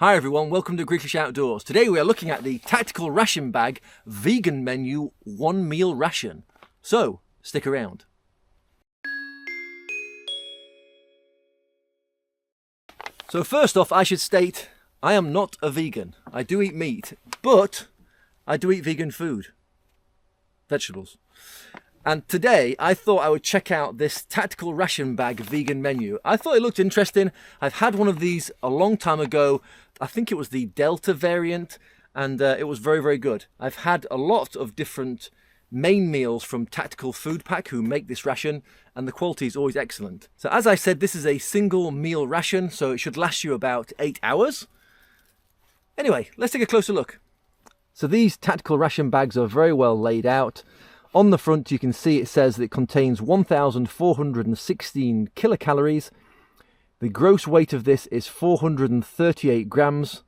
Hi everyone, welcome to Greekish Outdoors. Today we are looking at the Tactical Ration Bag vegan menu 1 meal ration. So, stick around. So first off, I should state, I am not a vegan. I do eat meat, but I do eat vegan food. Vegetables. And today I thought I would check out this Tactical Ration Bag vegan menu. I thought it looked interesting. I've had one of these a long time ago. I think it was the Delta variant, and it was very, very good. I've had a lot of different main meals from Tactical Foodpack, who make this ration, and the quality is always excellent. So as I said, this is a single meal ration, so it should last you about 8 hours. Anyway, let's take a closer look. So these Tactical Ration Bags are very well laid out. On the front you can see it says that it contains 1,416 kilocalories. The gross weight of this is 438 grams.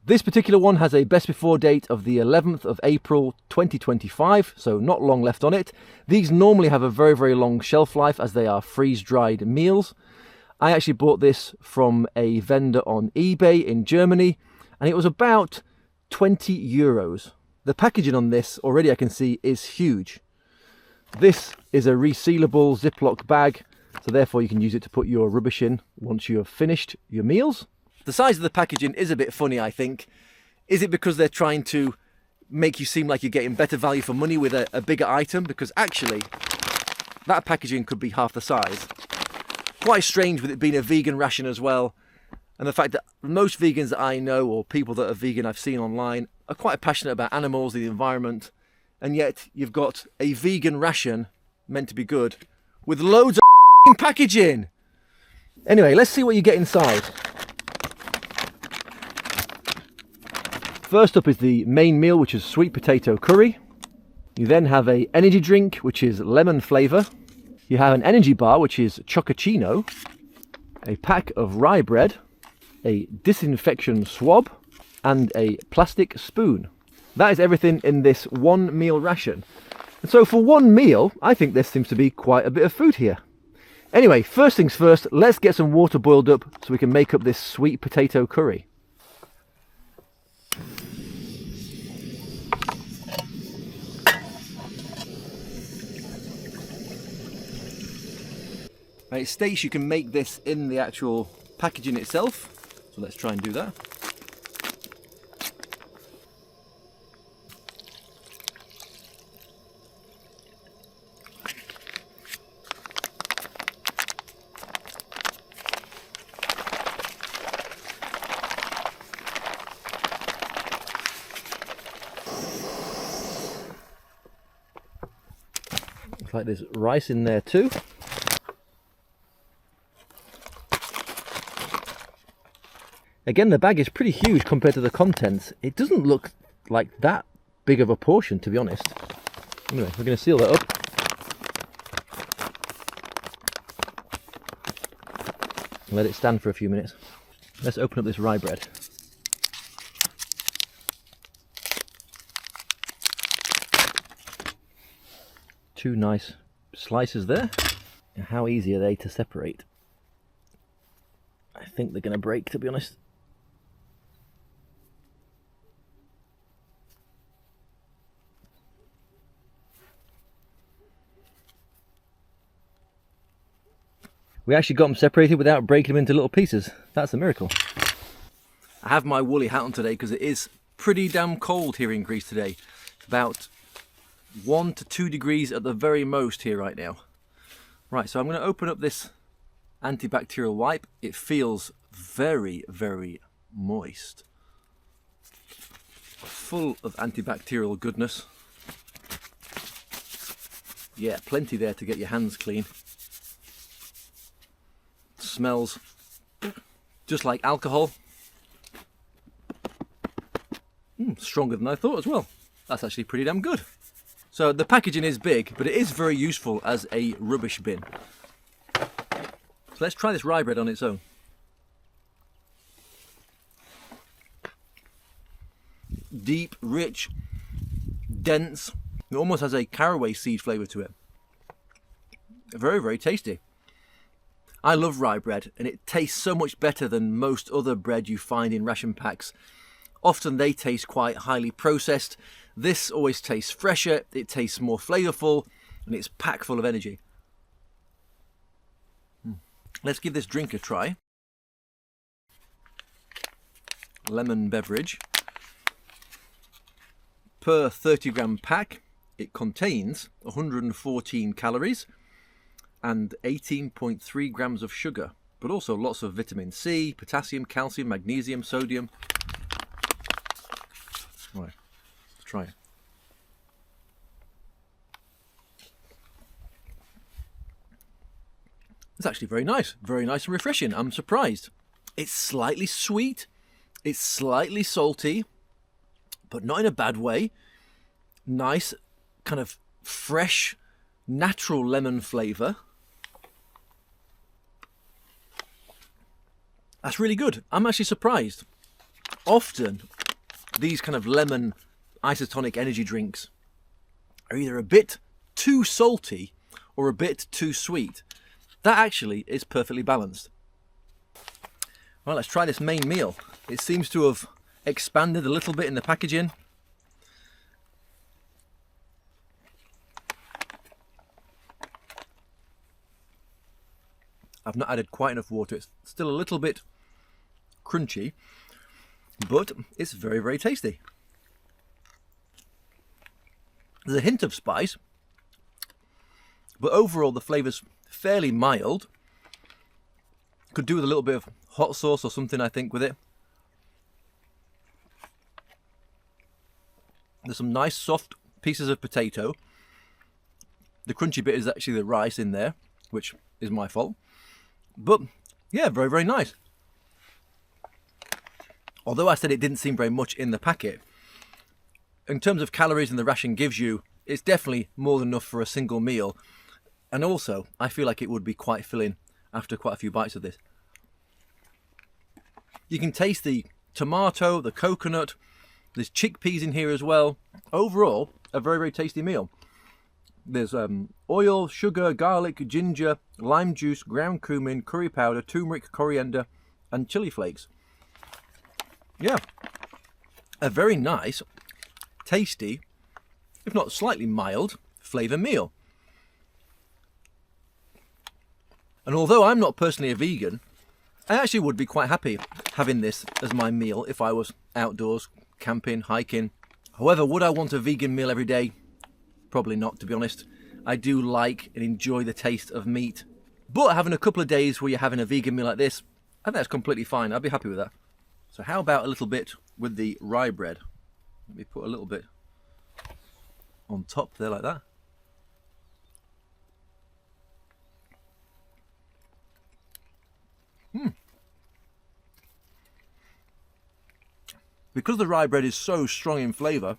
This particular one has a best before date of the 11th of April 2025, so not long left on it. These normally have a very, very long shelf life as they are freeze-dried meals. I actually bought this from a vendor on eBay in Germany, and it was about 20 euros. The packaging on this already I can see is huge. This is a resealable Ziploc bag, so therefore you can use it to put your rubbish in once you have finished your meals. The size of the packaging is a bit funny, I think. Is it because they're trying to make you seem like you're getting better value for money with a bigger item? Because actually, that packaging could be half the size. Quite strange with it being a vegan ration as well. And the fact that most vegans that I know, or people that are vegan I've seen online, are quite passionate about animals, the environment. And yet you've got a vegan ration meant to be good with loads of packaging. Anyway, let's see what you get inside. First up is the main meal, which is sweet potato curry. You then have a energy drink, which is lemon flavour. You have an energy bar, which is chocochino. A pack of rye bread. A disinfection swab. And a plastic spoon. That is everything in this one meal ration. And so for one meal, I think there seems to be quite a bit of food here. Anyway, first things first, let's get some water boiled up so we can make up this sweet potato curry. It states you can make this in the actual packaging itself, so let's try and do that. Looks like there's rice in there too. Again, the bag is pretty huge compared to the contents. It doesn't look like that big of a portion, to be honest. Anyway, we're going to seal that up. Let it stand for a few minutes. Let's open up this rye bread. Two nice slices there. How easy are they to separate? I think they're going to break, to be honest. We actually got them separated without breaking them into little pieces. That's a miracle. I have my woolly hat on today because it is pretty damn cold here in Greece today. About 1 to 2 degrees at the very most here right now. Right, so I'm going to open up this antibacterial wipe. It feels very, very moist. Full of antibacterial goodness. Yeah, plenty there to get your hands clean. Smells just like alcohol. Stronger than I thought as well. That's actually pretty damn good. So the packaging is big, but it is very useful as a rubbish bin. So let's try this rye bread on its own. Deep, rich, dense. It almost has a caraway seed flavour to it. Very, very tasty. I love rye bread, and it tastes so much better than most other bread you find in ration packs. Often they taste quite highly processed. This always tastes fresher, it tastes more flavourful, and it's packed full of energy. Let's give this drink a try. Lemon beverage. Per 30-gram pack, it contains 114 calories and 18.3 grams of sugar, but also lots of vitamin C, potassium, calcium, magnesium, sodium. Right, let's try it. It's actually very nice and refreshing. I'm surprised. It's slightly sweet, it's slightly salty, but not in a bad way. Nice, kind of fresh, natural lemon flavour. That's really good. I'm actually surprised. Often, these kind of lemon isotonic energy drinks are either a bit too salty or a bit too sweet. That actually is perfectly balanced. Well, let's try this main meal. It seems to have expanded a little bit in the packaging. I've not added quite enough water. It's still a little bit crunchy, but it's very, very tasty. There's a hint of spice, but overall the flavour's fairly mild. Could do with a little bit of hot sauce or something, I think, with it. There's some nice soft pieces of potato. The crunchy bit is actually the rice in there, which is my fault. But yeah, very, very nice. Although I said it didn't seem very much in the packet, in terms of calories and the ration gives you, it's definitely more than enough for a single meal. And also, I feel like it would be quite filling after quite a few bites of this. You can taste the tomato, the coconut, there's chickpeas in here as well. Overall, a very, very tasty meal. There's oil, sugar, garlic, ginger, lime juice, ground cumin, curry powder, turmeric, coriander, and chili flakes. Yeah, a very nice, tasty, if not slightly mild, flavour meal. And although I'm not personally a vegan, I actually would be quite happy having this as my meal if I was outdoors, camping, hiking. However, would I want a vegan meal every day? Probably not, to be honest. I do like and enjoy the taste of meat. But having a couple of days where you're having a vegan meal like this, I think that's completely fine. I'd be happy with that. So how about a little bit with the rye bread? Let me put a little bit on top there like that. Because the rye bread is so strong in flavour,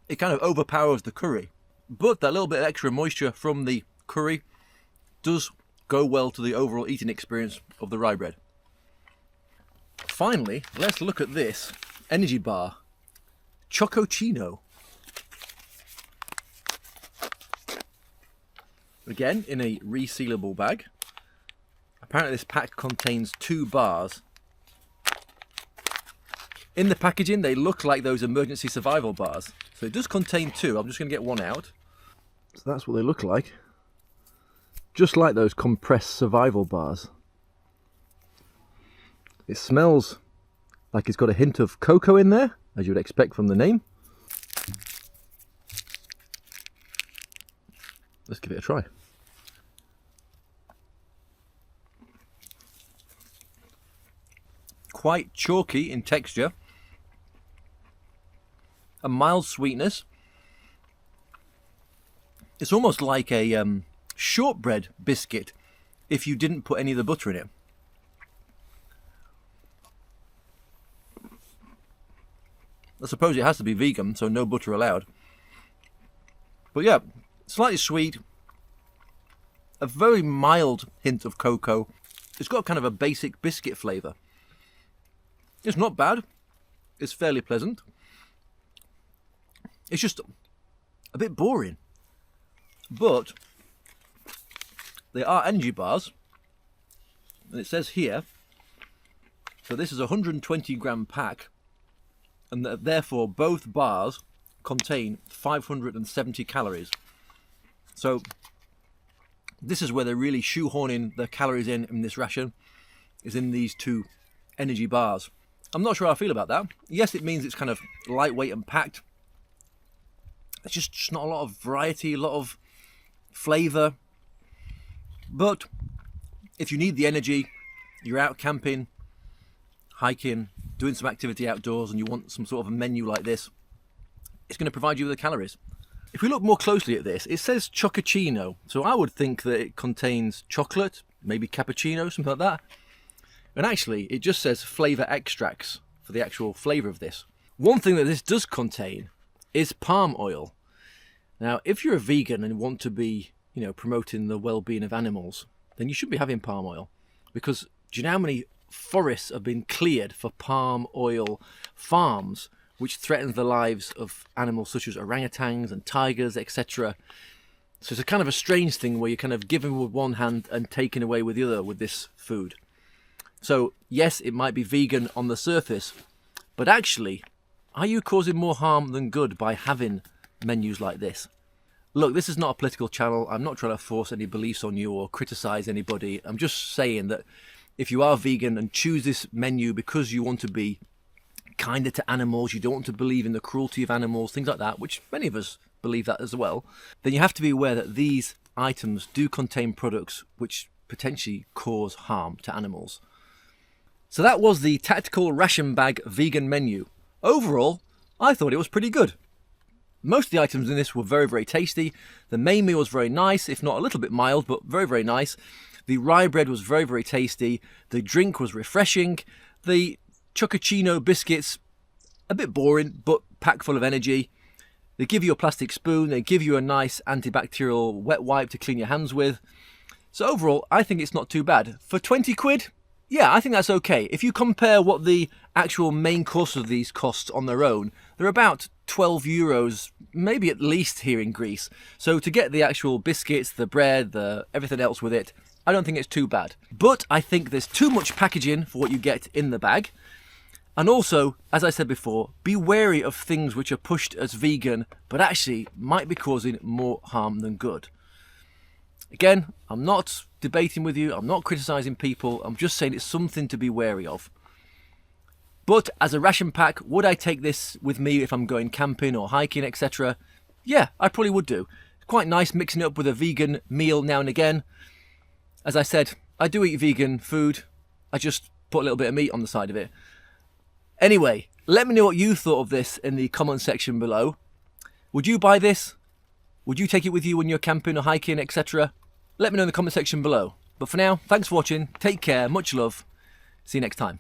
it kind of overpowers the curry. But that little bit of extra moisture from the curry does go well to the overall eating experience of the rye bread. Finally, let's look at this energy bar, Chococino. Again, in a resealable bag. Apparently this pack contains 2 bars. In the packaging, they look like those emergency survival bars. So it does contain 2. I'm just going to get one out. So that's what they look like. Just like those compressed survival bars. It smells like it's got a hint of cocoa in there, as you would expect from the name. Let's give it a try. Quite chalky in texture. A mild sweetness. It's almost like a shortbread biscuit if you didn't put any of the butter in it. I suppose it has to be vegan, so no butter allowed. But yeah, slightly sweet. A very mild hint of cocoa. It's got kind of a basic biscuit flavour. It's not bad. It's fairly pleasant. It's just a bit boring. But they are energy bars. And it says here, so this is a 120 gram pack, and that therefore both bars contain 570 calories. So this is where they're really shoehorning the calories in this ration, is in these 2 energy bars. I'm not sure how I feel about that. Yes, it means it's kind of lightweight and packed. It's just not a lot of variety, a lot of flavour. But if you need the energy, you're out camping, hiking, doing some activity outdoors, and you want some sort of a menu like this, it's going to provide you with the calories. If we look more closely at this, it says chocochino. So I would think that it contains chocolate, maybe cappuccino, something like that. And actually, it just says flavour extracts for the actual flavour of this. One thing that this does contain is palm oil. Now, if you're a vegan and want to be, promoting the well-being of animals, then you should be having palm oil. Because do you know how many forests have been cleared for palm oil farms, which threatens the lives of animals such as orangutans and tigers, etc. So it's a kind of a strange thing where you're kind of giving with one hand and taking away with the other with this food. So yes, it might be vegan on the surface, but actually, are you causing more harm than good by having menus like this? Look, this is not a political channel. I'm not trying to force any beliefs on you or criticize anybody. I'm just saying that if you are vegan and choose this menu because you want to be kinder to animals, you don't want to believe in the cruelty of animals, things like that, which many of us believe that as well, then you have to be aware that these items do contain products which potentially cause harm to animals. So that was the Tactical Ration Bag vegan menu. Overall, I thought it was pretty good. Most of the items in this were very, very tasty. The main meal was very nice, if not a little bit mild, but very, very nice. The rye bread was very, very tasty. The drink was refreshing. The chocochino biscuits, a bit boring, but packed full of energy. They give you a plastic spoon. They give you a nice antibacterial wet wipe to clean your hands with. So overall, I think it's not too bad. For 20 quid, yeah, I think that's okay. If you compare what the actual main course of these costs on their own, they're about 12 euros, maybe at least here in Greece. So to get the actual biscuits, the bread, everything else with it, I don't think it's too bad. But I think there's too much packaging for what you get in the bag. And also, as I said before, be wary of things which are pushed as vegan, but actually might be causing more harm than good. Again, I'm not debating with you, I'm not criticising people, I'm just saying it's something to be wary of. But as a ration pack, would I take this with me if I'm going camping or hiking, etc.? Yeah, I probably would do. It's quite nice mixing it up with a vegan meal now and again. As I said, I do eat vegan food, I just put a little bit of meat on the side of it. Anyway, let me know what you thought of this in the comment section below. Would you buy this? Would you take it with you when you're camping or hiking, etc.? Let me know in the comment section below. But for now, thanks for watching, take care, much love, see you next time.